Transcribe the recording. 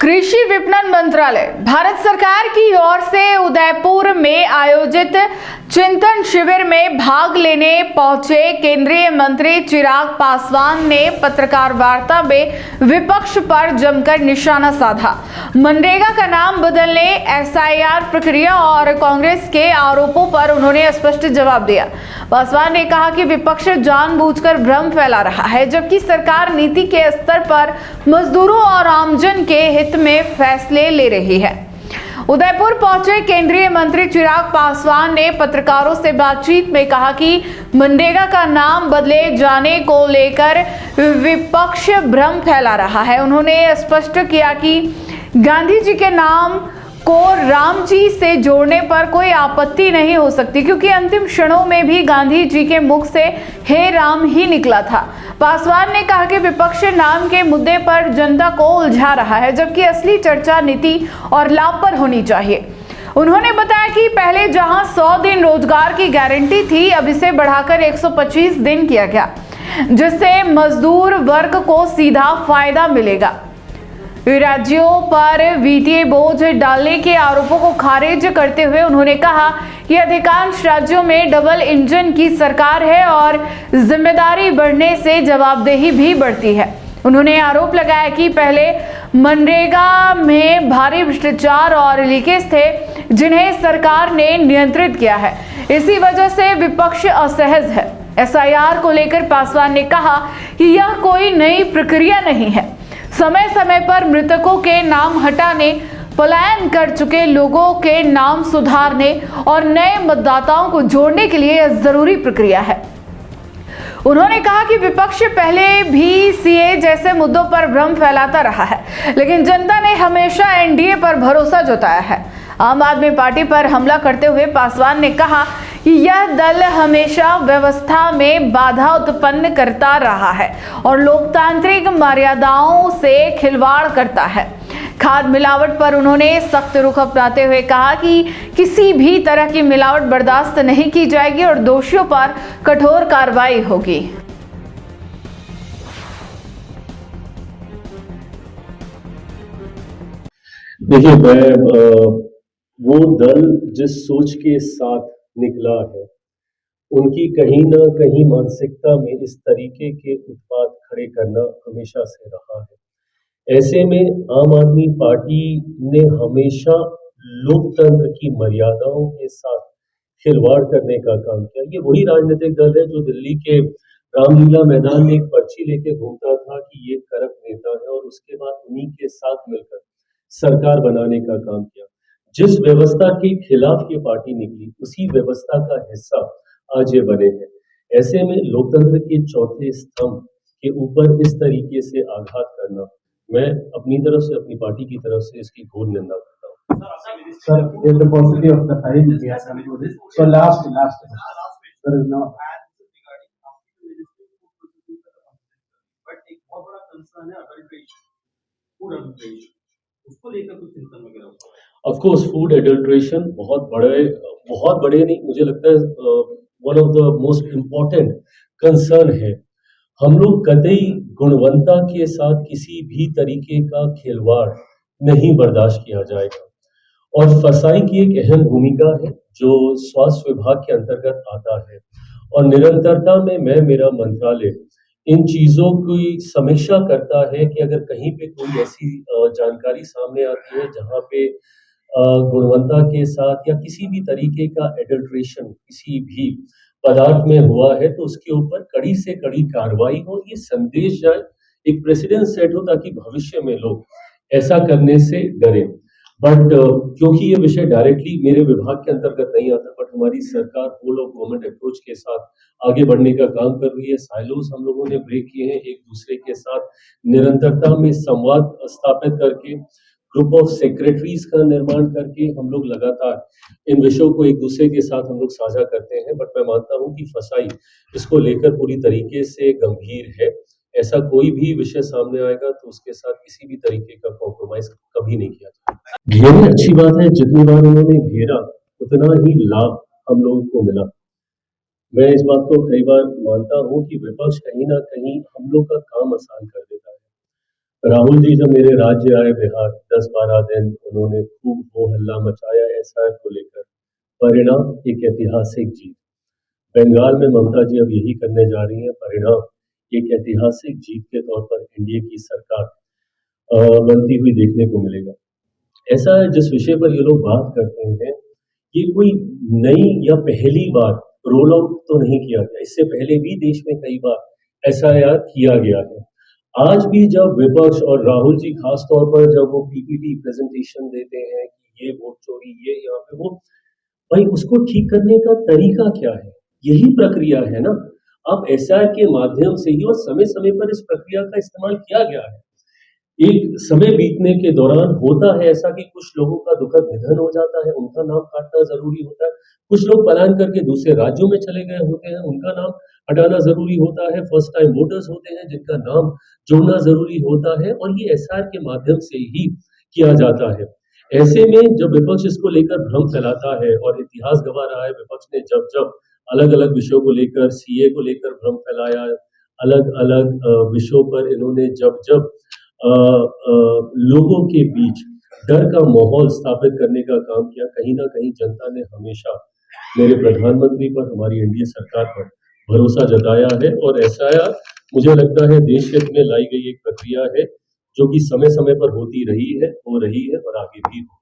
कृषि विपणन मंत्रालय भारत सरकार की ओर से उदयपुर में आयोजित चिंतन शिविर में भाग लेने पहुंचे केंद्रीय मंत्री चिराग पासवान ने पत्रकार वार्ता में विपक्ष पर जमकर निशाना साधा। मनरेगा का नाम बदलने, एसआईआर प्रक्रिया और कांग्रेस के आरोपों पर उन्होंने स्पष्ट जवाब दिया। पासवान ने कहा कि विपक्ष जानबूझकर भ्रम फैला रहा है, जबकि सरकार नीति के स्तर पर मजदूरों और आमजन के हित में फैसले ले रही है। उदयपुर पहुंचे केंद्रीय मंत्री चिराग पासवान ने पत्रकारों से बातचीत में कहा कि मनरेगा का नाम बदले जाने को लेकर विपक्ष भ्रम फैला रहा है। उन्होंने स्पष्ट किया कि गांधी जी के नाम को राम जी से जोड़ने पर कोई आपत्ति नहीं हो सकती, क्योंकि अंतिम क्षणों में भी गांधी जी के मुख से हे राम ही निकला था। पासवान ने कहा कि विपक्ष नाम के मुद्दे पर जनता को उलझा रहा है, जबकि असली चर्चा नीति और लाभ पर होनी चाहिए। उन्होंने बताया कि पहले जहां 100 दिन रोजगार की गारंटी थी, अब इसे बढ़ाकर 125 दिन किया गया, जिससे मजदूर वर्ग को सीधा फायदा मिलेगा। राज्यों पर वित्तीय बोझ डालने के आरोपों को खारिज करते हुए उन्होंने कहा कि अधिकांश राज्यों में डबल इंजन की सरकार है और जिम्मेदारी बढ़ने से जवाबदेही भी बढ़ती है। उन्होंने आरोप लगाया कि पहले मनरेगा में भारी भ्रष्टाचार और लीकेज थे, जिन्हें सरकार ने नियंत्रित किया है। इसी वजह से विपक्ष असहज है। एसआईआर को लेकर पासवान ने कहा कि यह कोई नई प्रक्रिया नहीं है। समय समय पर मृतकों के नाम हटाने, पलायन कर चुके लोगों के नाम सुधारने और नए मतदाताओं को जोड़ने के लिए यह जरूरी प्रक्रिया है। उन्होंने कहा कि विपक्ष पहले भी सीए जैसे मुद्दों पर भ्रम फैलाता रहा है, लेकिन जनता ने हमेशा एनडीए पर भरोसा जताया है। आम आदमी पार्टी पर हमला करते हुए पासवान ने कहा कि यह दल हमेशा व्यवस्था में बाधा उत्पन्न करता रहा है और लोकतांत्रिक मर्यादाओं से खिलवाड़ करता है। खाद मिलावट पर उन्होंने सख्त रुख अपनाते हुए कहा कि किसी भी तरह की मिलावट बर्दाश्त नहीं की जाएगी और दोषियों पर कठोर कार्रवाई होगी। देखिए, वो दल जिस सोच के साथ निकला है, उनकी कहीं ना कहीं मानसिकता में इस तरीके के उत्पाद खड़े करना हमेशा से रहा है। ऐसे में आम आदमी पार्टी ने हमेशा लोकतंत्र की मर्यादाओं के साथ खिलवाड़ करने का काम किया। ये वही राजनीतिक दल है जो दिल्ली के रामलीला मैदान में एक पर्ची लेके घूमता था कि ये करप्ट नेता है, और उसके बाद उन्हीं के साथ मिलकर सरकार बनाने का काम किया। जिस व्यवस्था के खिलाफ ये पार्टी निकली, उसी व्यवस्था का हिस्सा आज ये बने हैं। ऐसे में लोकतंत्र के चौथे स्तंभ के ऊपर इस तरीके से आघात करना, मैं अपनी तरफ से, अपनी पार्टी की तरफ से इसकी घोर निंदा करता हूँ। Sir, in the paucity of the time, we are coming to this. So last, there is no. But एक बहुत बड़ा कंसर्न है अडल्ट्रेशन, फूड अडल्ट्रेशन, उसको लेकर कुछ चिंतन वगैरह होता है। ऑफ कोर्स फूड एडल्ट्रेशन बहुत बड़े नहीं, मुझे लगता है one of the most important concern है। हम लोग कतई गुणवत्ता के साथ किसी भी तरीके का खिलवाड़ नहीं बर्दाश्त किया जाएगा, और फसाई की एक अहम भूमिका है जो स्वास्थ्य विभाग के अंतर्गत आता है, और निरंतरता में मेरा मंत्रालय इन चीजों की समीक्षा करता है कि अगर कहीं पे कोई ऐसी जानकारी सामने आती है जहां पे गुणवत्ता के साथ या किसी भी तरीके का एडल्ट्रेशन किसी भी पदार्थ में हुआ है, तो उसके ऊपर कड़ी से कड़ी कार्रवाई हो, ये संदेश जाए, एक प्रेसिडेंट सेट हो, ताकि भविष्य में लोग ऐसा करने से डरे। बट क्योंकि ये विषय डायरेक्टली मेरे विभाग के अंतर्गत नहीं आता, बट हमारी सरकार होल ऑफ गवर्नमेंट अप्रोच के साथ आगे बढ़ने का काम कर रही है। साइलोस हम लोगों ने ब्रेक किए हैं, एक दूसरे के साथ निरंतरता में संवाद स्थापित करके, ग्रुप ऑफ सेक्रेटरीज का निर्माण करके हम लोग लगातार इन विषयों को एक दूसरे के साथ हम लोग साझा करते हैं। बट मैं मानता हूं कि फसाई इसको लेकर पूरी तरीके से गंभीर है। ऐसा कोई भी विषय सामने आएगा तो उसके साथ किसी भी तरीके का कॉम्प्रोमाइज कभी नहीं किया जाएगा। घेरने अच्छी बात है, जितनी बार उन्होंने घेरा उतना ही लाभ हम लोगों को मिला। मैं इस बात को कई बार मानता हूं कि विपक्ष कहीं ना कहीं हम लोग का काम आसान कर देता है। राहुल जी जब मेरे राज्य आए बिहार 10-12 दिन उन्होंने खूब हो हल्ला मचाया एसआर को लेकर। परिणाम एक ऐतिहासिक जीत। बंगाल में ममता जी अब यही करने जा रही हैं। परिणाम एक ऐतिहासिक जीत के तौर पर एनडीए की सरकार बनती हुई देखने को मिलेगा। ऐसा है जिस विषय पर ये लोग बात करते हैं ये कोई नई या पहली बार रोल आउट तो नहीं किया गया। इससे पहले भी देश में कई बार एसआईआर किया गया है। आज भी जब विपक्ष और राहुल जी खास तौर पर जब वो पीपीटी प्रेजेंटेशन देते हैं कि ये वोट चोरी ये यहाँ पे वो, भाई उसको ठीक करने का तरीका क्या है? यही प्रक्रिया है ना। आप एसआईआर के माध्यम से ही और समय समय पर इस प्रक्रिया का इस्तेमाल किया गया है। एक समय बीतने के दौरान होता है ऐसा कि कुछ लोगों का दुखद निधन हो जाता है, उनका नाम काटना जरूरी होता है। कुछ लोग पलायन करके दूसरे राज्यों में चले गए होते हैं, उनका नाम हटाना जरूरी होता है। फर्स्ट टाइम वोटर्स होते हैं जिनका नाम जोड़ना जरूरी होता है और ये एसआर के माध्यम से ही किया जाता है। ऐसे में जब विपक्ष इसको लेकर भ्रम फैलाता है और इतिहास गवाह रहा है विपक्ष ने जब जब अलग अलग विषयों को लेकर सीए को लेकर भ्रम फैलाया, अलग अलग विषयों पर इन्होंने जब जब लोगों के बीच डर का माहौल स्थापित करने का काम किया, कहीं ना कहीं जनता ने हमेशा मेरे प्रधानमंत्री पर हमारी एनडीए सरकार पर भरोसा जताया है। और एसआईआर मुझे लगता है देश हित में लाई गई एक प्रक्रिया है जो कि समय समय पर होती रही है, हो रही है और आगे भी हो।